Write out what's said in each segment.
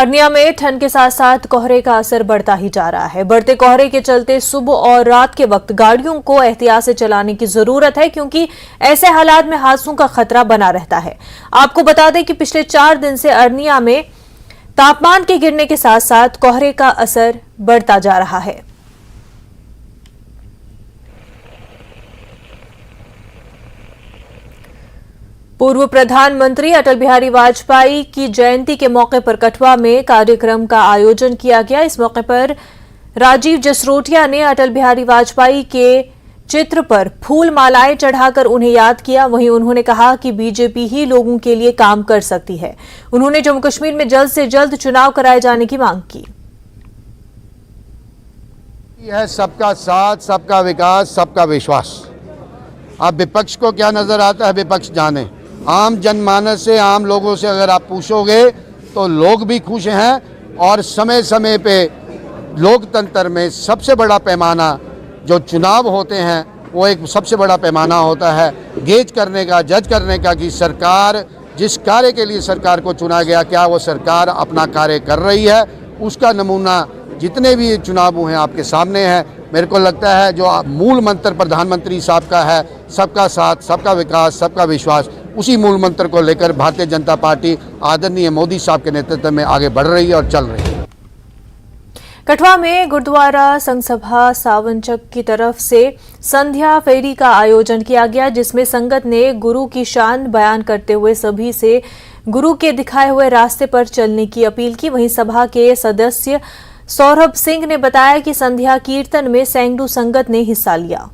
अर्निया में ठंड के साथ साथ कोहरे का असर बढ़ता ही जा रहा है। बढ़ते कोहरे के चलते सुबह और रात के वक्त गाड़ियों को एहतियात से चलाने की जरूरत है, क्योंकि ऐसे हालात में हादसों का खतरा बना रहता है। आपको बता दें कि पिछले 4 दिन से अर्निया में तापमान के गिरने के साथ साथ कोहरे का असर बढ़ता जा रहा है। पूर्व प्रधानमंत्री अटल बिहारी वाजपेयी की जयंती के मौके पर कठुआ में कार्यक्रम का आयोजन किया गया। इस मौके पर राजीव जसरोटिया ने अटल बिहारी वाजपेयी के चित्र पर फूल मालाएं चढ़ाकर उन्हें याद किया। वहीं उन्होंने कहा कि बीजेपी ही लोगों के लिए काम कर सकती है। उन्होंने जम्मू कश्मीर में जल्द से जल्द चुनाव कराए जाने की मांग की। यह सबका साथ, सबका विकास, सबका विश्वास। अब विपक्ष को क्या नजर आता है, विपक्ष जाने। आम जनमानस से, आम लोगों से अगर आप पूछोगे तो लोग भी खुश हैं। और समय समय पे लोकतंत्र में सबसे बड़ा पैमाना जो चुनाव होते हैं वो एक सबसे बड़ा पैमाना होता है गेज करने का, जज करने का कि सरकार जिस कार्य के लिए सरकार को चुना गया, क्या वो सरकार अपना कार्य कर रही है। उसका नमूना जितने भी चुनाव हुए हैं आपके सामने है। मेरे को लगता है जो मूल मंत्र प्रधानमंत्री साहब का है, सबका साथ, सबका विकास, सबका विश्वास, उसी मूल मंत्र को लेकर भारतीय जनता पार्टी आदरणीय मोदी साहब के नेतृत्व में आगे बढ़ रही है और चल रही है। कठुआ में गुरुद्वारा संघ सभा सावंचक की तरफ से संध्या फेरी का आयोजन किया गया, जिसमें संगत ने गुरु की शान बयान करते हुए सभी से गुरु के दिखाए हुए रास्ते पर चलने की अपील की। वहीं सभा के सदस्य सौरभ सिंह ने बताया कि संध्या कीर्तन में सैकड़ों संगत ने हिस्सा लिया।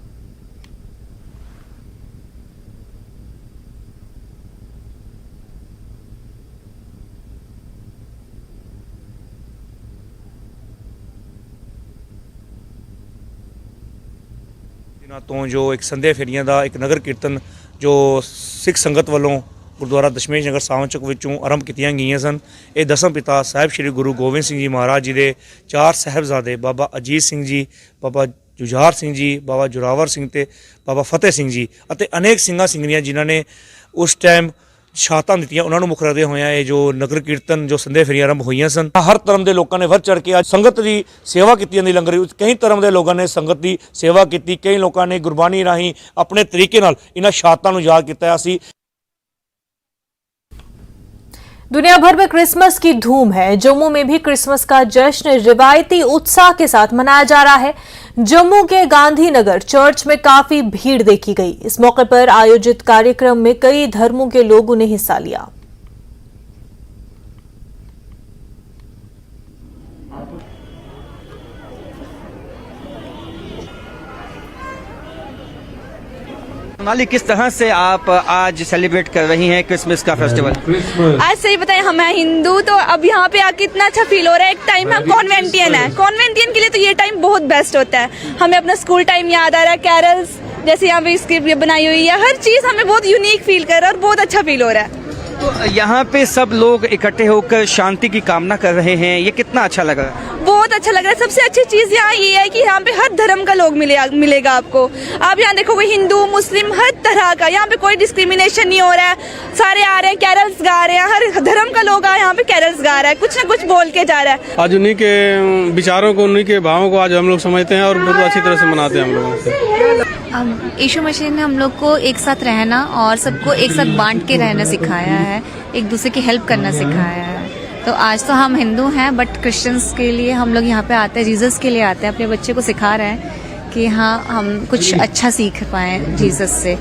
तो जो एक संध्या फेरियां ਦਾ एक नगर कीर्तन जो सिख संगत ਵੱਲੋਂ गुरुद्वारा दशमेश नगर सावंचक विचों आरंभ कीतियां गईयां सन। ये दसम पिता साहिब श्री गुरु गोबिंद सिंह जी महाराज जी के 4 साहिबजादे बाबा अजीत सिंह जी, बाबा जुझार सिंह जी, बाबा जोरावर सिंह ते बाबा फतेह सिंह जी अते अनेक ਸਿੰਘਾਂ ਸਿੰਘਣੀਆਂ जिन्हों ने उस टाइम ਸ਼ਹਾਦਤਾਂ ਦਿੱਤੀਆਂ, ਉਹਨਾਂ ਨੂੰ ਮੁੱਖ ਰੱਖਦੇ ਹੋਇਆ ਇਹ ਜੋ ਨਗਰ ਕੀਰਤਨ ਜੋ ਸੰਧਿਆ ਫੇਰੀਆਂ ਆਰੰਭ ਹੋਈਆਂ ਸਨ। ਹਰ ਧਰਮ ਦੇ ਲੋਕਾਂ ਨੇ ਵੱਧ ਚੜ ਕੇ ਅੱਜ ਸੰਗਤ ਦੀ ਸੇਵਾ ਕੀਤੀ ਜਾਂਦੀ ਲੰਗਰ ਵਿੱਚ। ਕਈ ਧਰਮ ਦੇ ਲੋਕਾਂ ਨੇ ਸੰਗਤ ਦੀ ਸੇਵਾ ਕੀਤੀ, ਕਈ ਲੋਕਾਂ ਨੇ ਗੁਰਬਾਣੀ ਰਾਹੀਂ ਆਪਣੇ ਤਰੀਕੇ ਨਾਲ ਇਹਨਾਂ ਸ਼ਹਾਦਤਾਂ ਨੂੰ ਯਾਦ ਕੀਤਾ। ਅਸੀਂ दुनिया भर में क्रिसमस की धूम है। जम्मू में भी क्रिसमस का जश्न रिवायती उत्साह के साथ मनाया जा रहा है। जम्मू के गांधीनगर चर्च में काफी भीड़ देखी गई। इस मौके पर आयोजित कार्यक्रम में कई धर्मों के लोगों ने हिस्सा लिया। माली, किस तरह से आप आज सेलिब्रेट कर रही हैं क्रिसमस का फेस्टिवल? आज सही बताएं, हम हैं हिंदू, तो अब यहाँ पे आके इतना अच्छा फील हो रहा है। एक टाइम हम कॉन्वेंटियन है, कॉन्वेंटियन के लिए तो ये टाइम बहुत बेस्ट होता है। हमें अपना स्कूल टाइम याद आ रहा है, कैरल्स जैसे यहाँ पे स्क्रिप्ट बनाई हुई है, हर चीज हमें बहुत यूनिक फील कर रहा है और बहुत अच्छा फील हो रहा है। तो यहाँ पे सब लोग इकट्ठे होकर शांति की कामना कर रहे हैं, ये कितना अच्छा लग रहा है? बहुत अच्छा लग रहा है। सबसे अच्छी चीज यहाँ ये है कि यहाँ पे हर धर्म का लोग मिलेगा आपको। आप यहाँ देखोगे हिंदू मुस्लिम हर तरह का, यहाँ पे कोई डिस्क्रिमिनेशन नहीं हो रहा है। सारे आ रहे हैं, कैरल्स गा रहे हैं, हर धर्म का लोग यहाँ पे कैरल्स गा रहा है, कुछ ना कुछ बोल के जा रहा है। आज उन्हीं के विचारों को, उन्हीं के भावों को आज हम लोग समझते हैं और बहुत अच्छी तरह से मनाते हैं हम लोग। यीशु मसीह ने हम लोग को एक साथ रहना और सबको एक साथ बांट के रहना सिखाया है, एक दूसरे की हेल्प करना सिखाया है। तो आज तो हम हिंदू हैं, बट क्रिश्चियंस के लिए हम लोग यहाँ पे आते हैं, जीसस के लिए आते हैं। अपने बच्चे को सिखा रहे हैं कि हाँ हम कुछ अच्छा सीख पाएं जीसस से।